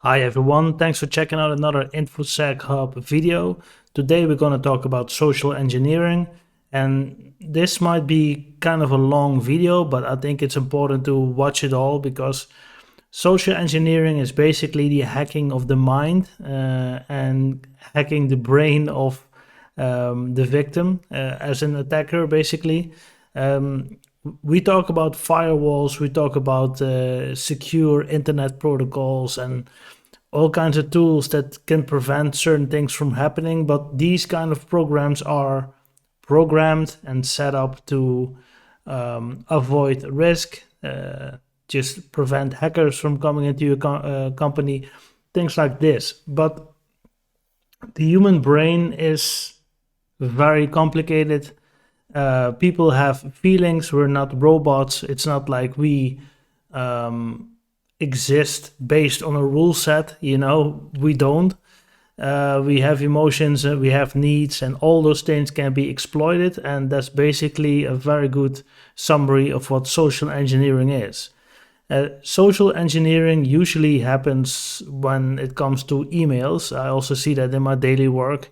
Hi everyone, thanks for checking out another InfoSec Hub video. Today we're going to talk about social engineering, and this might be kind of a long video, but I think it's important to watch it all because social engineering is basically the hacking of the mind and hacking the brain of the victim as an attacker basically. Um, we talk about firewalls, we talk about secure internet protocols and all kinds of tools that can prevent certain things from happening, but these kind of programs are programmed and set up to avoid risk, just prevent hackers from coming into your company, things like this. But the human brain is very complicated. People have feelings. We're not robots. It's not like we exist based on a rule set. We don't. We have emotions, we have needs, and all those things can be exploited. And that's basically a very good summary of what social engineering is. Social engineering usually happens when it comes to emails. I also see that in my daily work.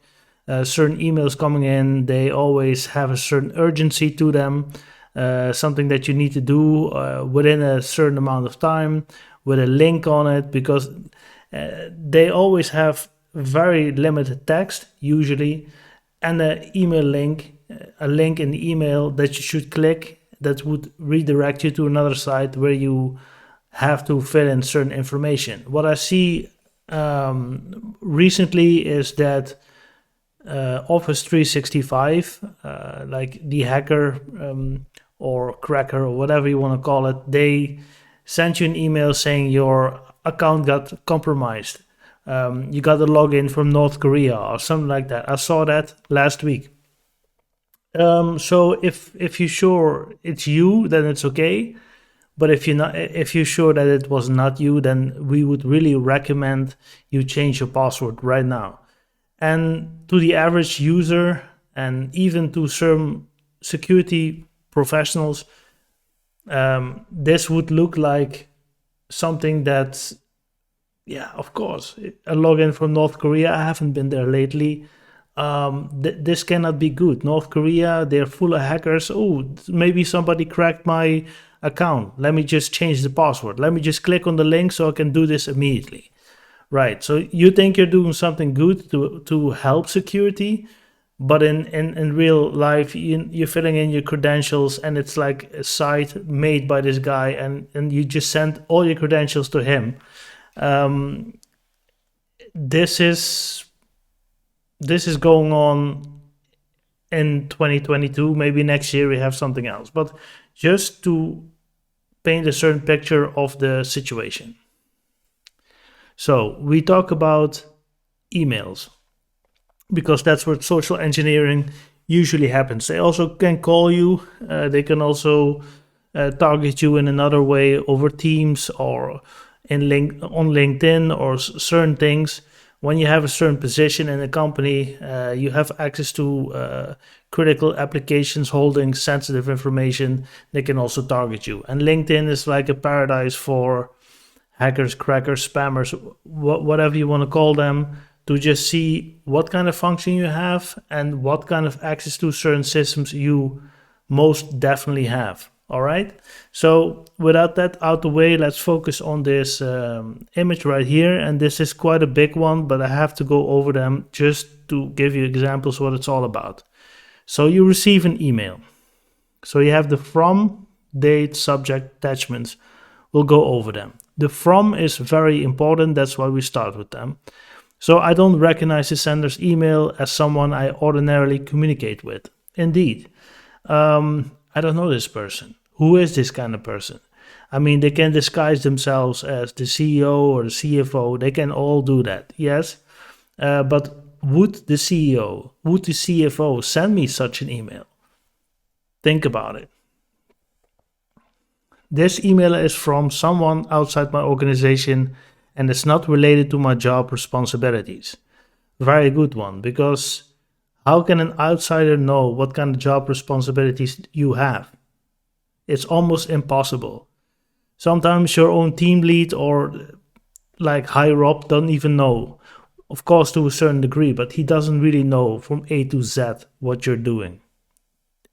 Certain emails coming in, they always have a certain urgency to them, something that you need to do within a certain amount of time with a link on it, because they always have very limited text, usually, and an email link, a link in the email that you should click that would redirect you to another site where you have to fill in certain information. What I see recently is that Office 365, like the hacker or cracker or whatever you want to call it, they sent you an email saying your account got compromised. You got a login from North Korea or something like that. I saw that last week. So if you're sure it's you, then it's okay. But if you're sure that it was not you, then we would really recommend you change your password right now. And to the average user, and even to some security professionals, this would look like something that, yeah, of course, a login from North Korea. I haven't been there lately. This cannot be good. North Korea, they're full of hackers. Oh, maybe somebody cracked my account. Let me just change the password. Let me just click on the link so I can do this immediately. Right. So you think you're doing something good to help security, but in real life, you're filling in your credentials and it's like a site made by this guy, and you just send all your credentials to him. Um, this is this is going on in 2022. Maybe next year we have something else, but just to paint a certain picture of the situation. So we talk about emails because that's where social engineering usually happens. They also can call you. They can also target you in another way over Teams or on LinkedIn or certain things. When you have a certain position in a company, you have access to critical applications holding sensitive information. They can also target you. And LinkedIn is like a paradise for hackers, crackers, spammers, whatever you want to call them, to just see what kind of function you have and what kind of access to certain systems you most definitely have. All right. So without that out the way, let's focus on this image right here. And this is quite a big one, but I have to go over them just to give you examples what it's all about. So you receive an email. So you have the from, date, subject, attachments. We'll go over them. The from is very important. That's why we start with them. So I don't recognize the sender's email as someone I ordinarily communicate with. Indeed. I don't know this person. Who is this kind of person? I mean, they can disguise themselves as the CEO or the CFO. They can all do that, yes. But would the CEO, would the CFO send me such an email? Think about it. This email is from someone outside my organization and it's not related to my job responsibilities. Very good one, because how can an outsider know what kind of job responsibilities you have? It's almost impossible. Sometimes your own team lead or like higher up don't even know. Of course, to a certain degree, but he doesn't really know from A to Z what you're doing.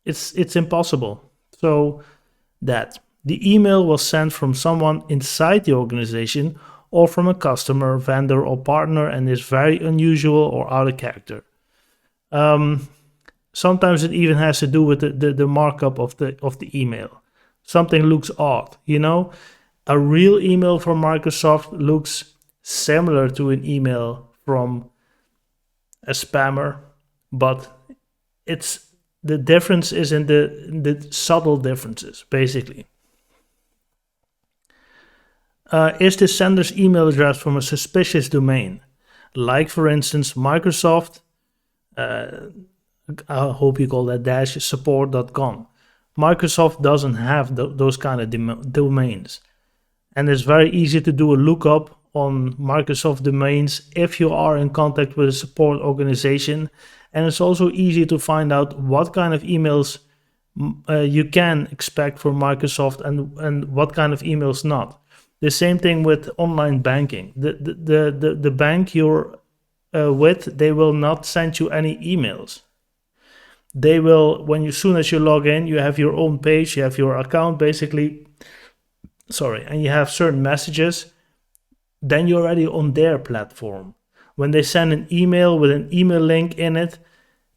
It's impossible. So that the email was sent from someone inside the organization or from a customer, vendor, or partner and is very unusual or out of character. Sometimes it even has to do with the markup of the email. Something looks odd, you know? A real email from Microsoft looks similar to an email from a spammer, but it's the difference is in the subtle differences, basically. Is the sender's email address from a suspicious domain? Like, for instance, Microsoft, I hope you call that dash support.com. Microsoft doesn't have those kind of domains. And it's very easy to do a lookup on Microsoft domains if you are in contact with a support organization. And it's also easy to find out what kind of emails you can expect from Microsoft and what kind of emails not. The same thing with online banking. The bank you're with, they will not send you any emails. They will, as soon as you log in, you have your own page, you have your account basically, and you have certain messages, then you're already on their platform. When they send an email with an email link in it,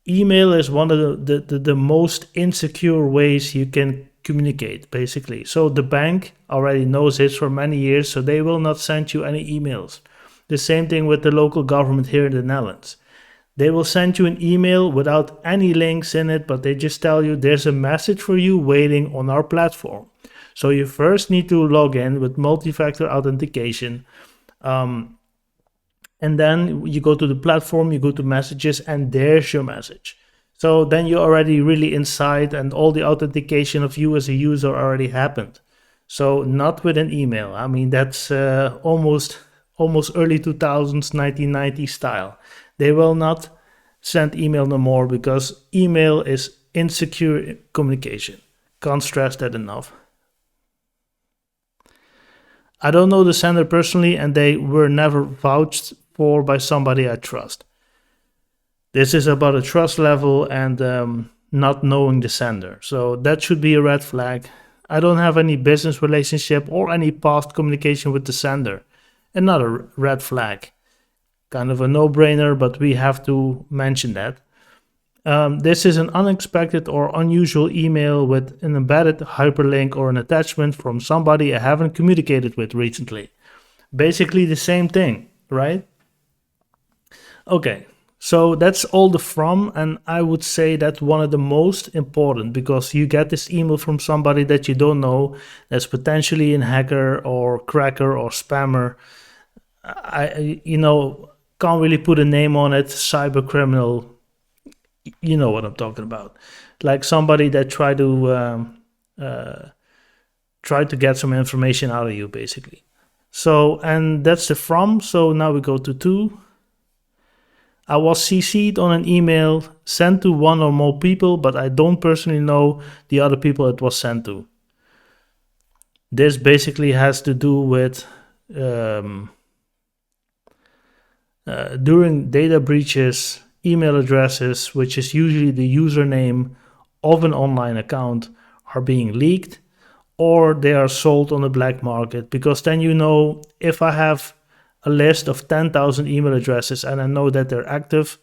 email is one of the most insecure ways you can communicate, basically. So the bank already knows this for many years, so they will not send you any emails. The same thing with the local government here in the Netherlands. They will send you an email without any links in it, but they just tell you there's a message for you waiting on our platform. So you first need to log in with multi-factor authentication. And then you go to the platform, you go to messages, and there's your message. So then you're already really inside, and all the authentication of you as a user already happened. So not with an email. I mean, that's almost early 2000s, 1990 style. They will not send email no more because email is insecure communication. Can't stress that enough. I don't know the sender personally, and they were never vouched for by somebody I trust. This is about a trust level and not knowing the sender. So that should be a red flag. I don't have any business relationship or any past communication with the sender. Another red flag. Kind of a no-brainer, but we have to mention that. This is an unexpected or unusual email with an embedded hyperlink or an attachment from somebody I haven't communicated with recently. Basically the same thing, right? Okay, so that's all the from, and I would say that's one of the most important because you get this email from somebody that you don't know, that's potentially a hacker or cracker or spammer. Can't really put a name on it, cyber criminal, you know what I'm talking about. Like somebody that tried to get some information out of you, basically. So, and that's the from, so now we go to 2. I was CC'd on an email sent to one or more people, but I don't personally know the other people it was sent to. This basically has to do with during data breaches, email addresses, which is usually the username of an online account, are being leaked or they are sold on the black market. Because then if I have a list of 10,000 email addresses and I know that they're active,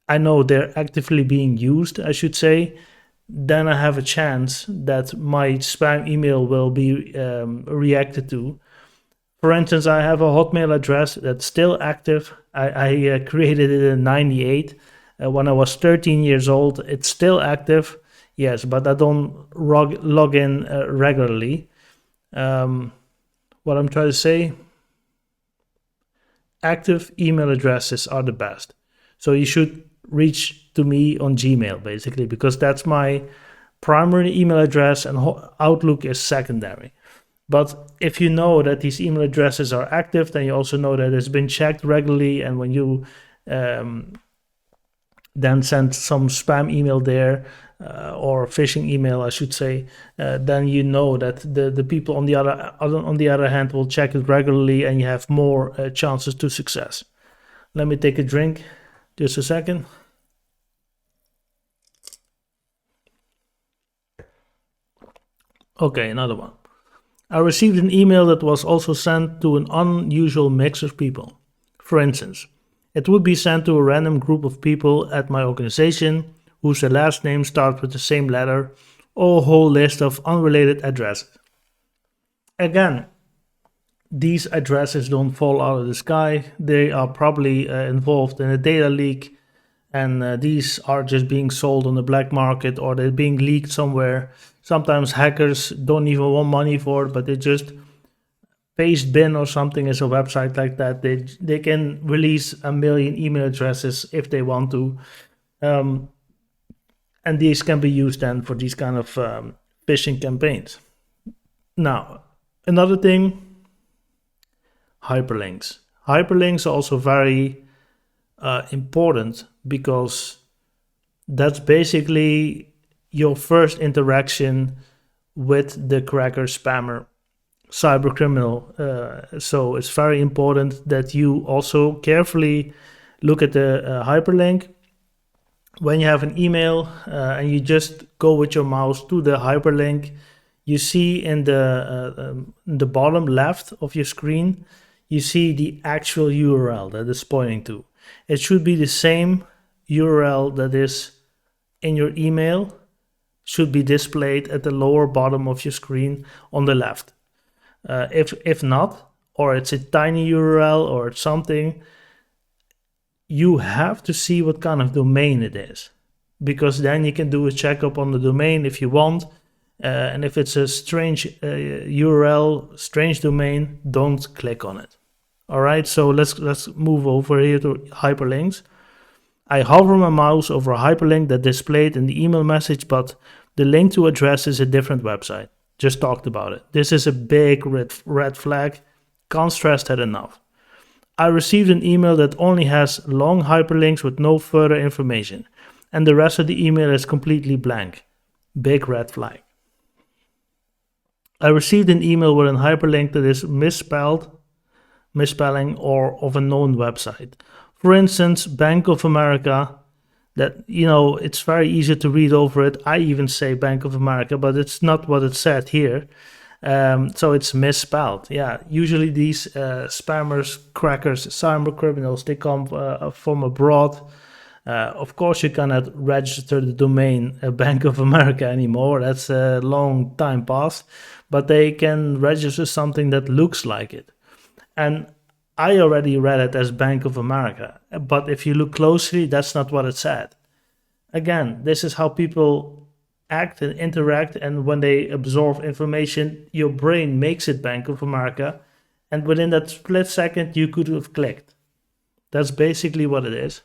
I know they're actively being used, I should say, then I have a chance that my spam email will be reacted to. For instance, I have a Hotmail address that's still active. I created it in 98. When I was 13 years old, it's still active. Yes, but I don't log in regularly. What I'm trying to say, active email addresses are the best. So you should reach to me on Gmail, basically, because that's my primary email address and Outlook is secondary. But if you know that these email addresses are active, then you also know that it's been checked regularly. And when you then send some spam email there, or phishing email, I should say, then you know that the people on the other hand will check it regularly, and you have more chances to success. Let me take a drink, just a second. Okay, another one. I received an email that was also sent to an unusual mix of people. For instance, it would be sent to a random group of people at my organization whose last name starts with the same letter, or a whole list of unrelated addresses. Again, these addresses don't fall out of the sky. They are probably involved in a data leak, and these are just being sold on the black market, or they're being leaked somewhere. Sometimes hackers don't even want money for it, but they just Pastebin or something is a website like that. They can release 1 million email addresses if they want to, and these can be used then for these kind of phishing campaigns. Now, another thing, hyperlinks. Hyperlinks are also very important, because that's basically your first interaction with the cracker, spammer, cyber criminal. So it's very important that you also carefully look at the hyperlink. When you have an email and you just go with your mouse to the hyperlink, you see in the bottom left of your screen, you see the actual URL that it's pointing to. It should be the same URL that is in your email, should be displayed at the lower bottom of your screen on the left. If not, or it's a tiny URL or it's something, you have to see what kind of domain it is, because then you can do a checkup on the domain if you want. And if it's a strange URL, strange domain, don't click on it. All right, so let's move over here to hyperlinks. I hover my mouse over a hyperlink that displayed in the email message, but the link to address is a different website. Just talked about it. This is a big red flag. Can't stress that enough. I received an email that only has long hyperlinks with no further information, and the rest of the email is completely blank. Big red flag. I received an email with a hyperlink that is misspelling or of a known website. For instance, Bank of America, that, it's very easy to read over it. I even say Bank of America, but it's not what it said here. So it's misspelled. Yeah, usually these spammers, crackers, cyber criminals, they come from abroad. Of course, you cannot register the domain Bank of America anymore. That's a long time past. But they can register something that looks like it. And I already read it as Bank of America. But if you look closely, that's not what it said. Again, this is how people act and interact, and when they absorb information, your brain makes it Bank of America, and within that split second you could have clicked. That's basically what it is.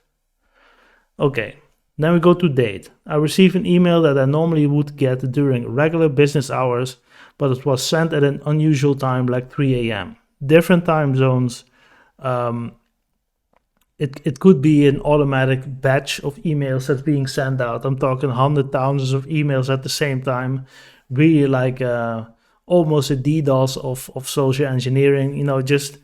Okay, then we go to date. I received an email that I normally would get during regular business hours, but it was sent at an unusual time, like 3 a.m. Different time zones. It could be an automatic batch of emails that's being sent out. I'm talking hundreds, thousands of emails at the same time. Really like almost a DDoS of social engineering. Just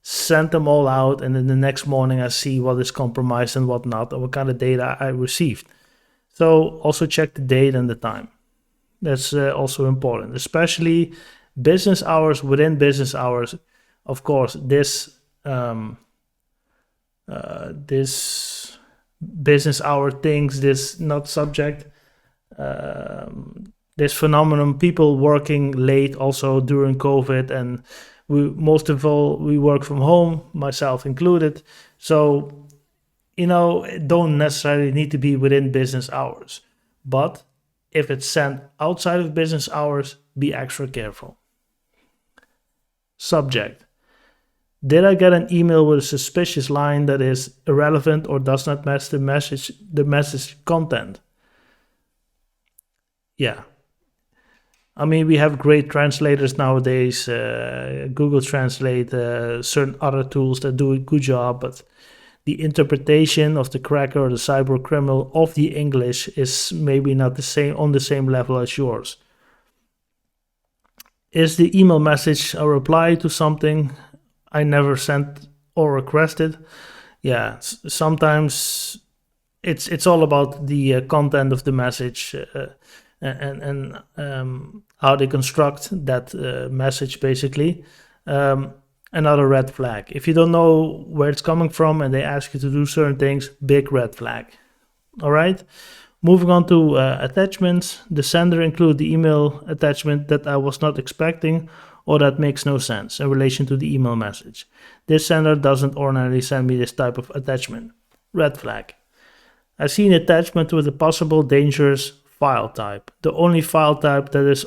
send them all out, and then the next morning I see what is compromised and what not, and what kind of data I received. So also check the date and the time. That's also important, especially business hours. Within business hours, of course, this business hour things, this not subject, this phenomenon, people working late also during COVID, and most of all we work from home, myself included. So it don't necessarily need to be within business hours, but if it's sent outside of business hours, be extra careful. Subject: did I get an email with a suspicious line that is irrelevant or does not match the message content? Yeah. I mean, we have great translators nowadays, Google Translate, certain other tools that do a good job, but the interpretation of the cracker or the cyber criminal of the English is maybe not the same on the same level as yours. Is the email message a reply to something I never sent or requested? Yeah, sometimes it's all about the content of the message and how they construct that message, basically. Another red flag. If you don't know where it's coming from and they ask you to do certain things, big red flag. All right. Moving on to attachments. The sender included the email attachment that I was not expecting or that makes no sense in relation to the email message. This sender doesn't ordinarily send me this type of attachment. Red flag. I see an attachment with a possible dangerous file type. The only file type that is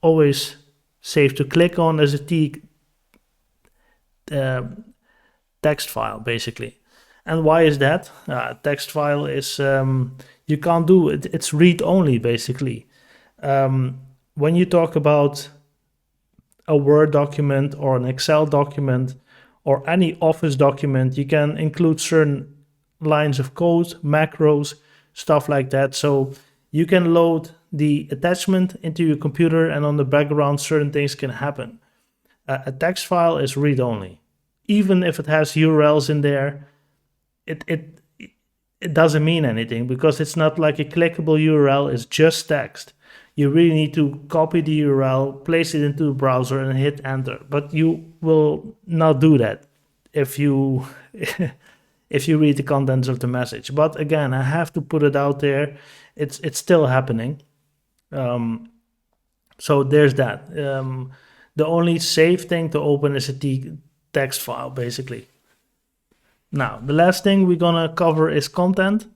always safe to click on is a text file, basically. And why is that? Text file is, you can't do it. It's read only, basically. When you talk about a Word document or an Excel document or any Office document, you can include certain lines of code, macros, stuff like that. So you can load the attachment into your computer and on the background certain things can happen. A text file is read only. Even if it has URLs in there, it doesn't mean anything because it's not like a clickable URL, it's just text. You really need to copy the URL, place it into the browser and hit enter. But you will not do that if you if you read the contents of the message. But again, I have to put it out there. It's still happening. So there's that. The only safe thing to open is a text file, basically. Now, the last thing we're gonna cover is content.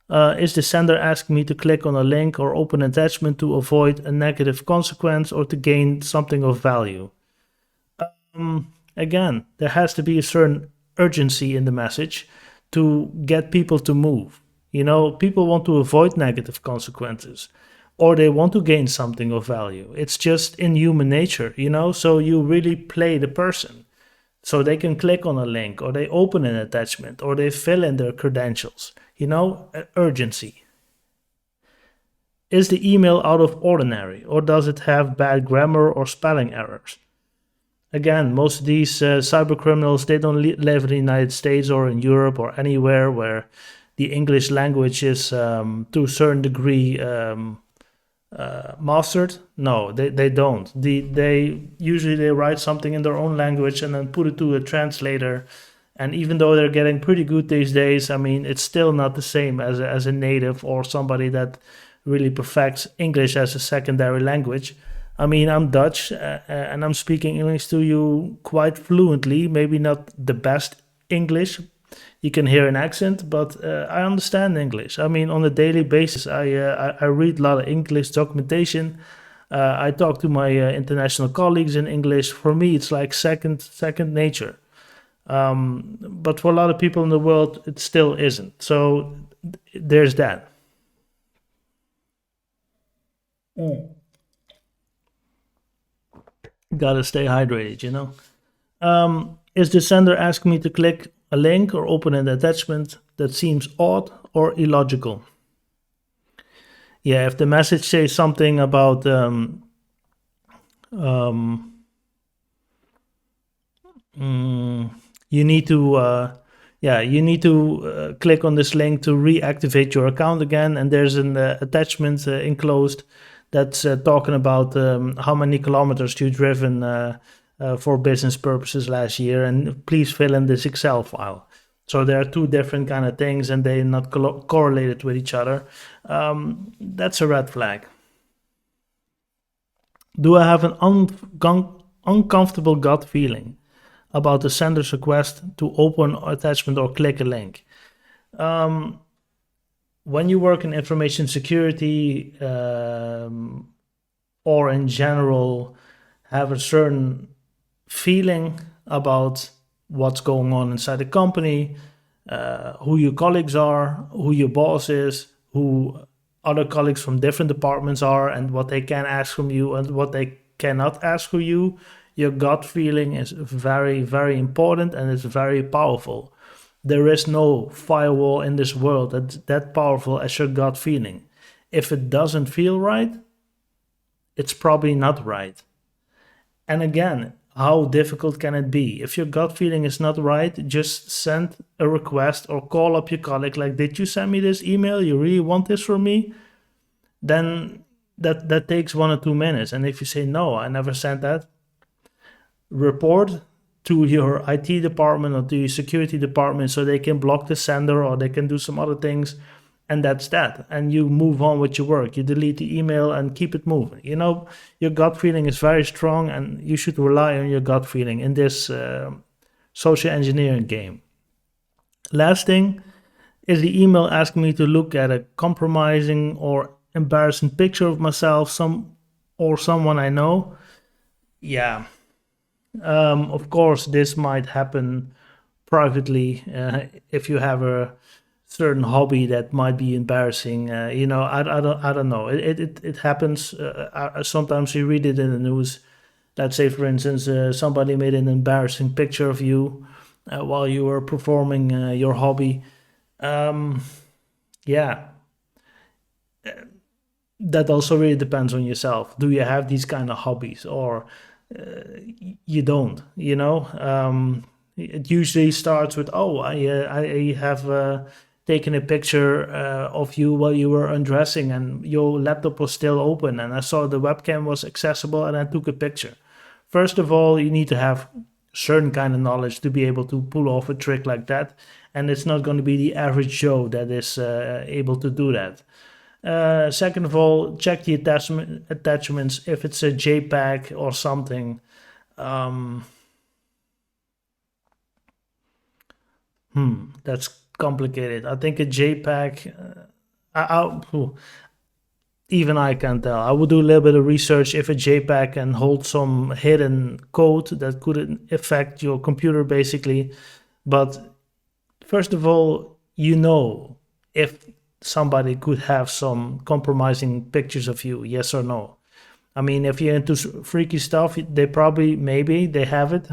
Is the sender asking me to click on a link or open an attachment to avoid a negative consequence or to gain something of value? Again, there has to be a certain urgency in the message to get people to move. You know, people want to avoid negative consequences or they want to gain something of value. It's just in human nature, you know, so you really play the person. So they can click on a link or they open an attachment or they fill in their credentials, you know, urgency. Is the email out of ordinary or does it have bad grammar or spelling errors? Again, most of these cyber criminals, they don't live in the United States or in Europe or anywhere where the English language is to a certain degree mastered. No, they don't. They usually write something in their own language and then put it to a translator. And even though they're getting pretty good these days, I mean, it's still not the same as a native or somebody that really perfects English as a secondary language. I mean, I'm Dutch and I'm speaking English to you quite fluently, maybe not the best English. You can hear an accent, but I understand English. I mean, on a daily basis, I read a lot of English documentation. I talk to my international colleagues in English. For me, it's like second nature. But for a lot of people in the world, it still isn't. So there's that. Gotta stay hydrated, you know. Is the sender asking me to click a link or open an attachment that seems odd or illogical? Yeah, if the message says something about you need to click on this link to reactivate your account again, and there's an attachment enclosed that's talking about how many kilometers you've driven for business purposes last year, and please fill in this Excel file. So there are two different kind of things, and they're not correlated with each other. That's a red flag. Do I have an uncomfortable gut feeling about the sender's request to open an attachment or click a link? When you work in information security or in general have a certain feeling about what's going on inside the company, who your colleagues are, who your boss is, who other colleagues from different departments are, and what they can ask from you and what they cannot ask from you, your gut feeling is very, very important and it's very powerful. There is no firewall in this world that's that powerful as your gut feeling. If it doesn't feel right, it's probably not right. And again, how difficult can it be? If your gut feeling is not right, just send a request or call up your colleague like, did you send me this email? You really want this from me? Then that takes 1 or 2 minutes. And if you say, no, I never sent that, report to your IT department or to your security department so they can block the sender or they can do some other things. And that's that. And you move on with your work. You delete the email and keep it moving. Your gut feeling is very strong and you should rely on your gut feeling in this social engineering game. Last thing is the email asking me to look at a compromising or embarrassing picture of myself, someone I know. Yeah, of course, this might happen privately if you have a certain hobby that might be embarrassing. I don't know. It happens. Sometimes you read it in the news. Let's say, for instance, somebody made an embarrassing picture of you while you were performing your hobby. Um, yeah, that also really depends on yourself. Do you have these kind of hobbies or you don't? It usually starts with, oh, I have taken a picture of you while you were undressing and your laptop was still open and I saw the webcam was accessible and I took a picture. First of all, you need to have certain kind of knowledge to be able to pull off a trick like that, and it's not going to be the average Joe that is able to do that. Second of all, check the attachments if it's a JPEG or something. Um, that's complicated. I think a JPEG. Even I can't tell. I would do a little bit of research if a JPEG can hold some hidden code that could affect your computer, basically. But first of all, if somebody could have some compromising pictures of you, yes or no. I mean, if you're into freaky stuff, they probably, maybe they have it.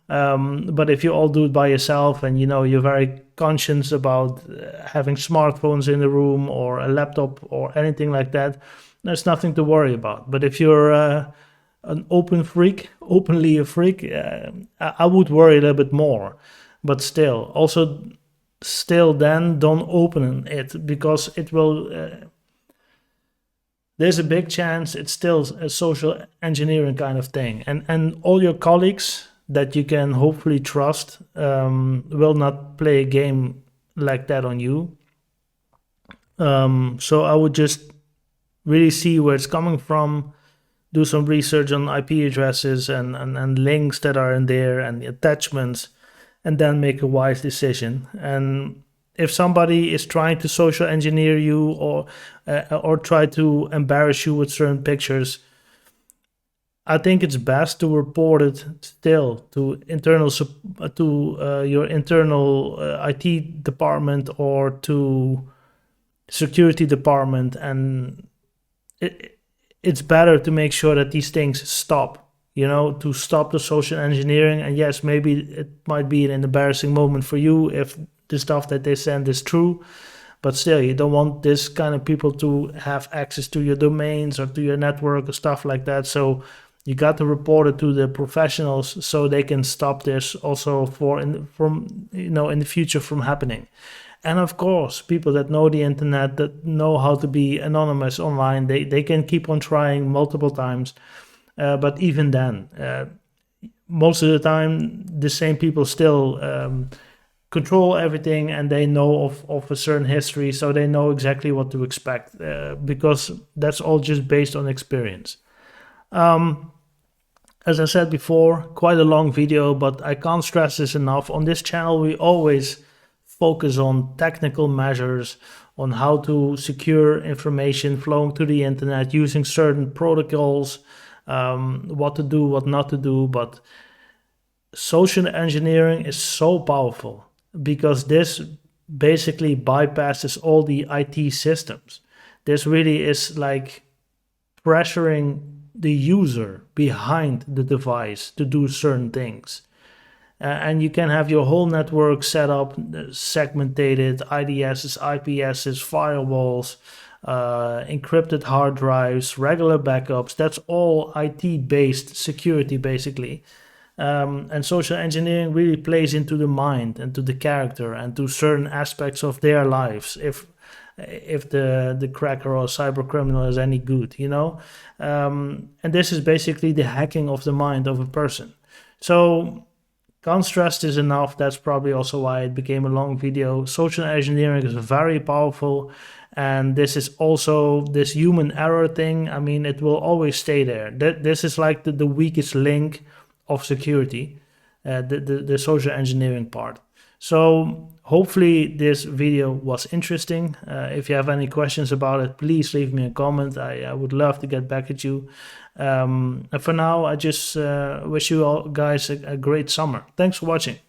But if you all do it by yourself and you're very conscious about having smartphones in the room or a laptop or anything like that, there's nothing to worry about. But if you're an openly a freak, I would worry a little bit more. But still then don't open it because it will there's a big chance it's still a social engineering kind of thing, and all your colleagues that you can hopefully trust will not play a game like that on you. So I would just really see where it's coming from, do some research on IP addresses and links that are in there and the attachments, and then make a wise decision. And if somebody is trying to social engineer you or try to embarrass you with certain pictures, I think it's best to report it still to your internal IT department or to security department, and it's better to make sure that these things stop. To stop the social engineering. And yes, maybe it might be an embarrassing moment for you if the stuff that they send is true, but still, you don't want this kind of people to have access to your domains or to your network or stuff like that. So you got to report it to the professionals so they can stop this also in the future from happening. And of course, people that know the internet, that know how to be anonymous online, they can keep on trying multiple times. But even then, most of the time, the same people still control everything, and they know of a certain history, so they know exactly what to expect, because that's all just based on experience. As I said before, quite a long video, but I can't stress this enough. On this channel, we always focus on technical measures on how to secure information flowing to the internet using certain protocols, what to do, what not to do. But social engineering is so powerful because this basically bypasses all the IT systems. This really is like pressuring the user behind the device to do certain things. and you can have your whole network set up, segmented, IDSs, IPSs, firewalls, encrypted hard drives, regular backups. That's all IT-based security, basically. And social engineering really plays into the mind and to the character and to certain aspects of their lives. If the cracker or cyber criminal is any good, and this is basically the hacking of the mind of a person. So can't stress this enough. That's probably also why it became a long video. Social engineering is very powerful, and this is also this human error thing. I mean, it will always stay there. This is like the weakest link of security, the social engineering part. So hopefully this video was interesting. If you have any questions about it, please leave me a comment. I would love to get back at you. And for now, I just wish you all guys a great summer. Thanks for watching.